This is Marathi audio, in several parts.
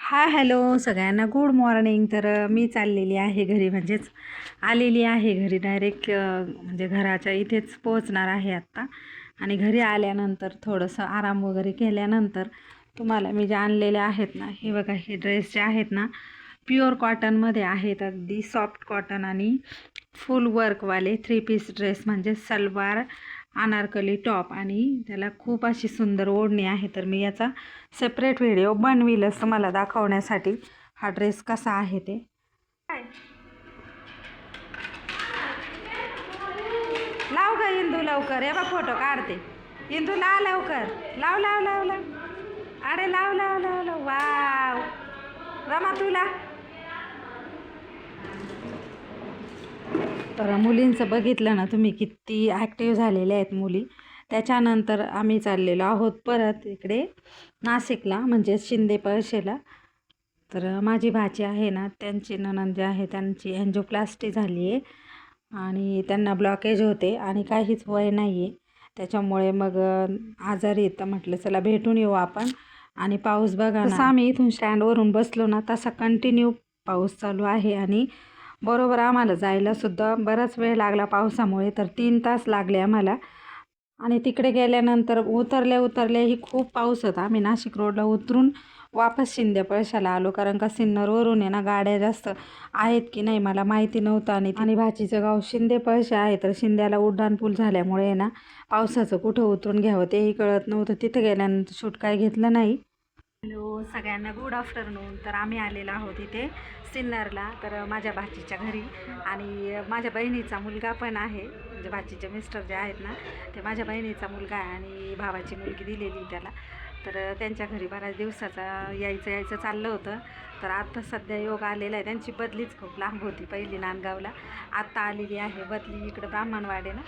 हाय हॅलो सगळ्यांना गुड मॉर्निंग. तर मी चाललेली आहे घरी, म्हणजेच आलेली आहे घरी डायरेक्ट, म्हणजे घराच्या इथेच पोहोचणार आहे आत्ता. आणि घरी आल्यानंतर थोडंसं आराम वगैरे केल्यानंतर तुम्हाला मी जे आणलेले आहेत ना, हे बघा, हे ड्रेस जे आहेत ना प्युअर कॉटनमध्ये आहेत, अगदी सॉफ्ट कॉटन आणि फुल वर्कवाले 3 पीस ड्रेस, म्हणजे सलवार अनारकली टॉप आणि त्याला खूप अशी सुंदर ओढणी आहे. तर मी याचा सेपरेट व्हिडिओ बनविलच तुम्हाला दाखवण्यासाठी, हा ड्रेस कसा आहे ते. लाव ग इंदू लवकर, हे बघ फोटो काढते. इंदू लाव लवकर, लाव लाव लाव लाव, अरे लाव लाव लाव लाव, वाव रमा तुला. तर मुलींचं बघितलं ना तुम्ही, किती ॲक्टिव्ह झालेल्या आहेत मुली. त्याच्यानंतर आम्ही चाललेलो आहोत परत इकडे नाशिकला, म्हणजे शिंदे पळशेला. तर माझी भाची आहे ना, त्यांची नणंद जे आहे त्यांची एन्जिओप्लास्टी झाली आहे आणि त्यांना ब्लॉकेज होते आणि काहीच वय नाही आहे. त्याच्यामुळे मग आजारी येतं, म्हटलं चला भेटून येऊ आपण. आणि पाऊस बघा ना, आम्ही इथून स्टँडवरून बसलो ना तसा कंटिन्यू पाऊस चालू आहे. आणि बरोबर आम्हाला जायलासुद्धा बराच वेळ लागला पावसामुळे, तर 3 तास लागले आम्हाला. आणि तिकडे गेल्यानंतर उतरल्या ही खूप पाऊस होता. आम्ही नाशिक रोडला उतरून वापस शिंदे पळशाला आलो, कारण का सिन्नरवरून आहे ना गाड्या जास्त आहेत की नाही मला माहिती नव्हतं. आणि भाचीचं गाव शिंदे पळशे आहे, तर शिंद्याला उड्डाणपूल झाल्यामुळे आहे ना पावसाचं कुठं उतरून घ्यावं तेही कळत नव्हतं. तिथं गेल्यानंतर शूट काय घेतलं नाही. हॅलो सगळ्यांना गुड आफ्टरनून. तर आम्ही आलेलो आहोत इथे सिन्नरला, तर माझ्या भाचीच्या घरी. आणि माझ्या बहिणीचा मुलगा पण आहे, म्हणजे भाचीचे मिस्टर जे आहेत ना ते माझ्या बहिणीचा मुलगा आहे आणि भावाची मुलगी दिलेली त्याला. तर त्यांच्या घरी बऱ्याच दिवसाचा यायचं चाललं होतं. तर आता सध्या योग आलेला आहे. त्यांची बदलीच खूप लांब होती, पहिली नांदगावला, आत्ता आलेली आहे बदली इकडं ब्राह्मणवाडीला.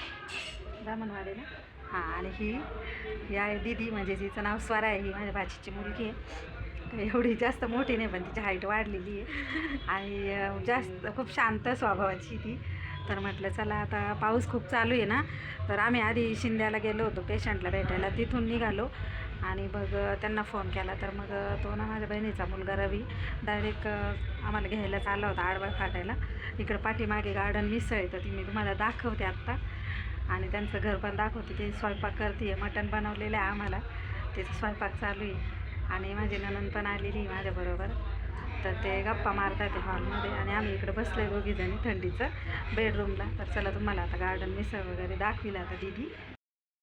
हां. आणि ही आहे दीदी, म्हणजे तिचं नाव स्वरा आहे, ही माझ्या भाचीची मुलगी आहे. एवढी जास्त मोठी नाही पण तिची हाईट वाढलेली आहे आणि जास्त खूप शांत स्वभावाची ती. तर म्हटलं चला, आता पाऊस खूप चालू आहे ना, तर आम्ही आधी शिंद्याला गेलो होतो पेशंटला भेटायला, तिथून निघालो आणि मग त्यांना फोन केला. तर मग तो ना माझ्या बहिणीचा मुलगा रवी डायरेक्ट आम्हाला घ्यायलाच आला होता आडवळ फाटायला. इकडं पाठीमागे गार्डन मिसळ आहे, तर ती मी तुम्हाला दाखवते आत्ता. आणि त्यांचं घर पण दाखवते. ते स्वयंपाक करते आहे, मटण बनवलेलं आहे आम्हाला, त्याचं स्वयंपाक चालू आहे. आणि माझी नणंद पण आलेली आहे माझ्याबरोबर, तर ते गप्पा मारतात ते हॉलमध्ये आणि आम्ही इकडे बसले दोघीजणी थंडीचं बेडरूमला. तर चला तुम्हाला आता गार्डन मिसळ वगैरे दाखविल आता दीदी.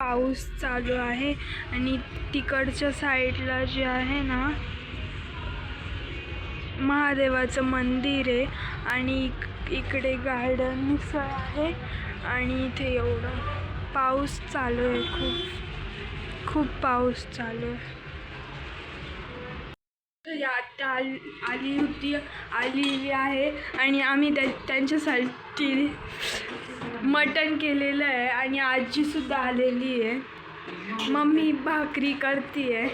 पाऊस चालू आहे आणि तिकडच्या साईडला जे आहे ना महादेवाचं मंदिर आहे आणि इकडे गार्डन मिसळ आहे आणि इथे एवढं पाऊस चालू आहे, खूप पाऊस चालू आहे. आत्या आलेली आहे आणि आम्ही त्यांच्यासाठी मटण केलेलं आहे आणि आजीसुद्धा आलेली आहे. मम्मी भाकरी करते आहे.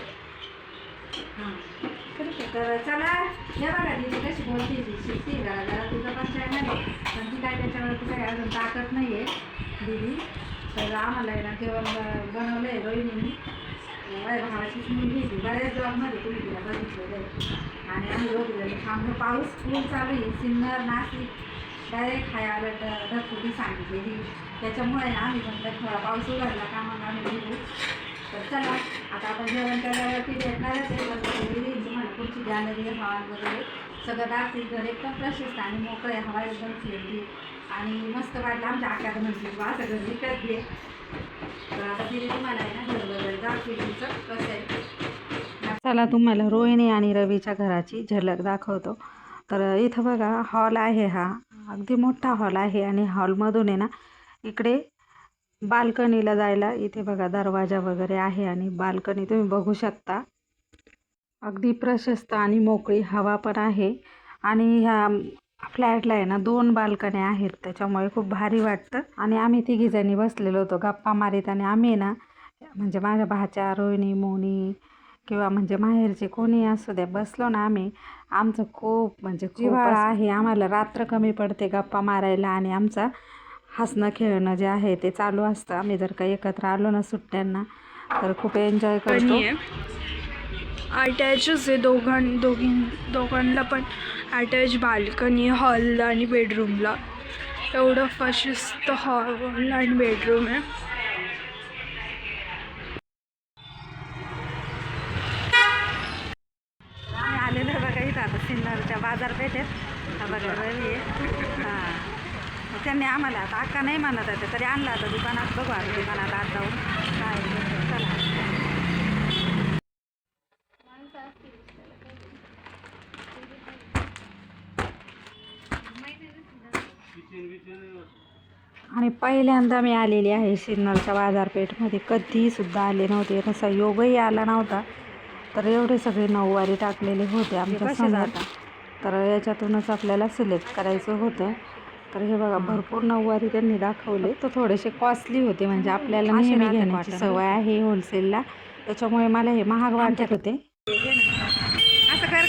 तर चला, हे बघा दीदी कशी बोलते, शिकते जरा तुझं पण चॅनल आहे, पण ती काय त्याच्यावरती काय अजून टाकत नाही आहे दीदी. तर आम्हाला आहे ना जेवण बनवलं आहे रोहिणीने, माझ्या भावाचीच मुलगी ती, बऱ्याच जॉबमध्ये तुम्ही तिला बघितलेलं आहे. आणि आम्ही रोज थांबलो, पाऊस खूप चालू आहे. Sinnar Nashik direct high alert ढगफुटी सांगितलेली, त्याच्यामुळे आम्ही म्हटलं थोडा पाऊस उघडला का मग आम्ही निघू. तर चला, आता आपण जेवण केल्यावरती भेटणारच आहे. तुम्हाला पुढची गॅलरी हॉल वगैरे सगळं दाखवतील. घर एकदम प्रशस्त आणि मोकळे, हवा एकदम फिरली आणि मस्त वाटलं. आमच्या आकात म्हटली बा असं घर विकत घे. तर आता तिने तुम्हाला आहे ना घर वगैरे दाखवली कसं आहे. चला तुम्हाला रोहिणी आणि रवीच्या घराची झलक दाखवतो. तर इथं बघा हॉल आहे, हा अगदी मोठा हॉल आहे आणि हॉलमधून आहे ना इकडे बाल्कनीला जायला इथे बघा दरवाजा वगैरे आहे आणि बाल्कनी तुम्ही बघू शकता. अगदी प्रशस्त आणि मोकळी हवा पण आहे. आणि ह्या फ्लॅटला आहे ना 2 बाल्कन्या आहेत, त्याच्यामुळे खूप भारी वाटतं. आणि आम्ही तिघीजणी बसलेलो होतो गप्पा मारीत. आणि आम्ही ना, म्हणजे माझ्या भाच्या, रोहिणी, मोनी किंवा म्हणजे माहेरचे कोणी असू द्या, बसलो ना आम्ही, आमचं खूप म्हणजे जिव्हाळा आहे. आम्हाला रात्र कमी पडते गप्पा मारायला आणि आमचा हसणं खेळणं जे आहे ते चालू असतं. आम्ही जर का एकत्र आलो ना सुट्ट्यांना तर खूप एन्जॉय करतो. अटॅचच आहे दोघांना पण अटॅच बाल्कनी हॉल आणि बेडरूमला. एवढं फशिस्त हॉल आणि बेडरूम आहे. आम्ही आलेलो आहे बघा इथं आता सिन्नरच्या बाजारपेठेत. हा बघा रवी आहे. हां त्यांनी आम्हाला आता अक्का नाही म्हणत आहे तरी आणलं आता दुकानात. बघू आता दुकानात आत जाऊन काय आहे. चला आणि पहिल्यांदा मी आलेली आहे सिन्नरच्या बाजारपेठमध्ये. कधीसुद्धा आले नव्हते, तसा योगही आला नव्हता. तर एवढे सगळे नऊवारी टाकलेले होते आमच्या समोर. तर याच्यातूनच आपल्याला सिलेक्ट करायचं होतं. तर हे बघा भरपूर नऊवारी त्यांनी दाखवले. तर थोडेसे कॉस्टली होते, म्हणजे आपल्याला नेहमी घेण्याची सवय आहे होलसेलला, त्याच्यामुळे मला हे महाग वाटत होते. असं कर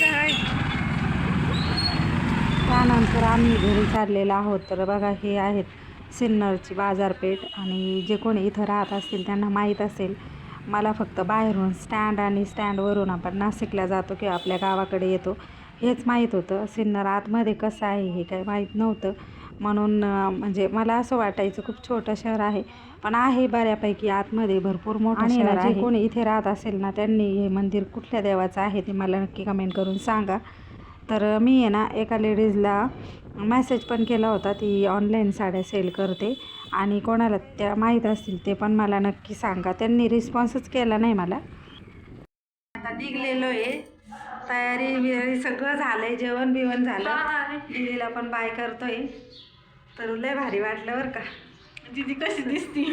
त्यानंतर आम्ही घरी चाललेलो आहोत. तर बघा हे आहेत सिन्नरची बाजारपेठ. आणि जे कोणी इथं राहत असतील त्यांना माहीत असेल. मला फक्त बाहेरून स्टँड आणि स्टँडवरून आपण नाशिकला जातो किंवा आपल्या गावाकडे येतो हेच माहीत होतं. सिन्नर आतमध्ये कसं आहे हे काही माहीत नव्हतं. म्हणून म्हणजे मला असं वाटायचं खूप छोटं शहर आहे, पण आहे बऱ्यापैकी आतमध्ये भरपूर मोठं शहर आहे. जे कोणी इथे राहत असेल ना त्यांनी हे मंदिर कुठल्या देवाचं आहे ते मला नक्की कमेंट करून सांगा. तर मी आहे ना एका लेडीजला मेसेज पण केला होता, ती ऑनलाईन साड्या सेल करते, आणि कोणाला त्या माहीत असतील ते पण मला नक्की सांगा. त्यांनी रिस्पॉन्सच केला नाही मला. आता निघलेलो आहे, तयारी बियारी सगळं झालं आहे, जेवण बिवण झालं. दीदीला पण बाय करतोय. तर लय भारी वाटलं बरं का. दीदी कशी दिसती.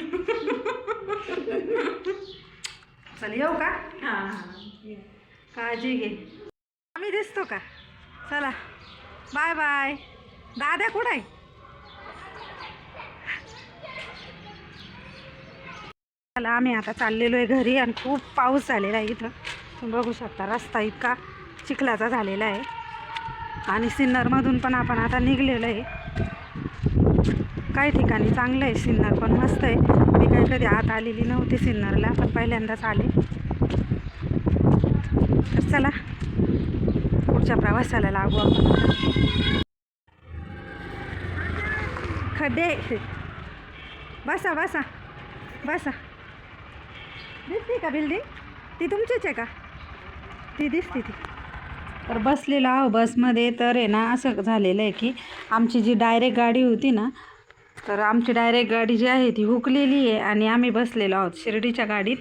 चल येऊ का. हां काळजी घे. आम्ही दिसतो का. चला बाय बाय. दादा कुठं आहे. चला आम्ही आता चाललेलो आहे घरी. आणि खूप पाऊस झालेला आहे इथं, तुम्ही बघू शकता. रस्ता इतका चिखलाचा झालेला आहे. आणि सिन्नरमधून पण आपण आता निघलेलो आहे. काही ठिकाणी चांगलं आहे सिन्नर, पण मस्त आहे. मी काही कधी आत आलेली नव्हती सिन्नरला, पण पहिल्यांदाच आले. तर चला पुढच्या प्रवासाला लागू आपण. खड्डे. बसा बसा बसा. दिसते का बिल्डिंग. ती तुमचीच आहे का. ती दिसते ती. तर बसलेलो आहो बसमध्ये. तर आहे ना असं झालेलं आहे की आमची जी डायरेक्ट गाडी होती ना, तर आमची डायरेक्ट गाडी जी आहे ती हुकलेली आहे. आणि आम्ही बसलेलो आहोत शिर्डीच्या गाडीत.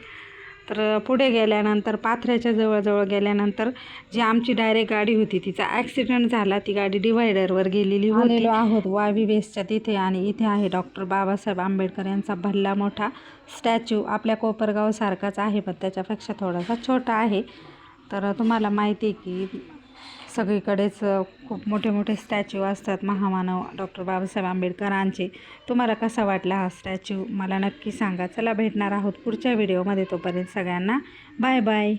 तर पुढे गेल्यानंतर पाथऱ्याच्या जवळजवळ गेल्यानंतर जी आमची डायरेक्ट गाडी होती तिचा ॲक्सिडेंट झाला. ती गाडी डिवायडरवर गेलेली होती. आलेलो आहोत वावी वेस्टच्या तिथे. आणि इथे आहे डॉक्टर बाबासाहेब आंबेडकर यांचा भल्ला मोठा स्टॅच्यू. आपल्या कोपरगावसारखाच आहे, पण त्याच्यापेक्षा थोडासा छोटा आहे. तर तुम्हाला माहिती आहे की सगळीकडेच खूप मोठे मोठे स्टॅच्यू असतात महामानव डॉक्टर बाबासाहेब आंबेडकरांचे. तुम्हाला कसा वाटला हा स्टॅच्यू मला नक्की सांगा. चला भेटणार आहोत पुढच्या व्हिडिओमध्ये. तोपर्यंत सगळ्यांना बाय बाय.